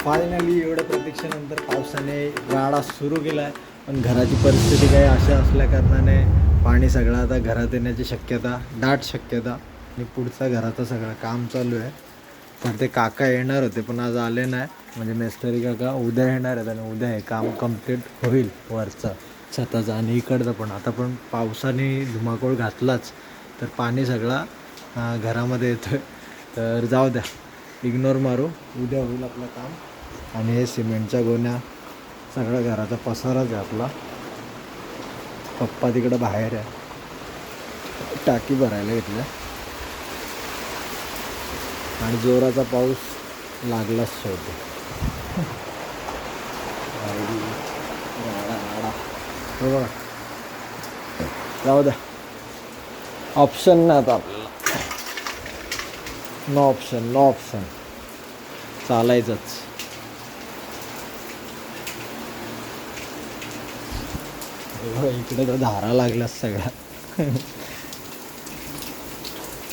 Finally एवढ्या प्रतीक्षेनंतर पावसाने राडा सुरू केला आहे. पण घराची परिस्थिती काही अशा असल्या कारणाने पाणी सगळं आता घरात येण्याची शक्यता, दाट शक्यता. आणि पुढचा घराचं सगळं काम चालू आहे. तर ते काका येणार होते पण आज आले नाही. म्हणजे मेस्टरी काका उद्या येणार आहेत आणि उद्या हे काम कम्प्लीट होईल वरचं छताचं आणि इकडचं पण. आता पण पावसाने धुमाकूळ घातलाच तर पाणी सगळा घरामध्ये येतं. तर जाऊ द्या, इग्नोर मारू, उद्या होईल आपलं काम. आणि हे सिमेंटच्या गोण्या सगळा घराचा पसाराच आहे आपला. पप्पा तिकडं बाहेर आहे, टाकी भरायला घेतल्या. आणि जोराचा पाऊस लागलाच शेवटी. हो बघा, जाऊ द्या, ऑप्शन नाही आता आपल्याला. नो ऑप्शन, नो ऑप्शन, चालायचंच. इकडे तर धारा लागल्यात सगळ्या.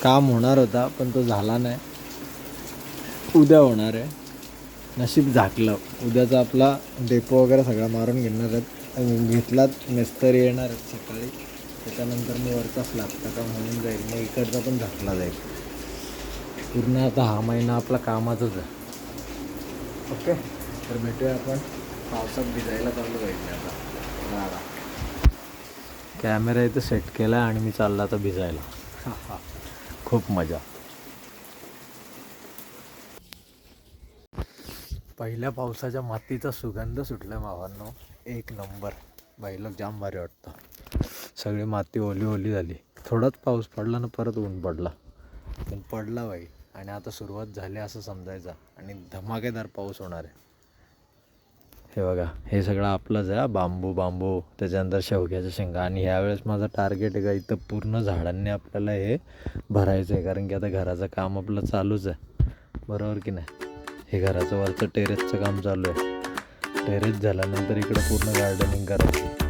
काम होणार होता पण तो झाला नाही. उद्या होणार आहे. नशीब झाकलं. उद्याचा आपला डेपो वगैरे सगळा मारून घेणार आहेत. घेतलात, मिस्त्री येणार आहेत सकाळी. त्याच्यानंतर मी वरचा स्लॅबचा काम होऊन जाईल. मग इकडचा पण झाकला जाईल. पूर्ण आता हा महिना आपला कामाचंच आहे. ओके, तर भेटूया आपण. पावसात भिजायला चालू जाईल आता. राडा कॅमेरा इथं सेट केला आहे आणि मी चालला आता भिजायला. खूप मजा. पहिल्या पावसाच्या मातीचा सुगंध सुटला मावांनो, एक नंबर. बाईला जाम भारी वाटतं. सगळी माती ओली ओली झाली. थोडाच पाऊस पडला ना परत ऊन पडला, पण पडला बाई. आणि आता सुरुवात झाली असं समजायचं. आणि धमाकेदार पाऊस होणार आहे. हे बघा, हे सगळं आपलंच आहे. बांबू बांबू, त्याच्यानंतर शेवग्याच्या शेंगा. आणि ह्यावेळेस माझं टार्गेट आहे का इथं पूर्ण झाडांनी आपल्याला हे भरायचं आहे. कारण की आता घराचं काम आपलं चालूच आहे, बरोबर की नाही. हे घराचं वरचं टेरेसचं काम चालू आहे. टेरेस झाल्यानंतर इकडं पूर्ण गार्डनिंग करायचं.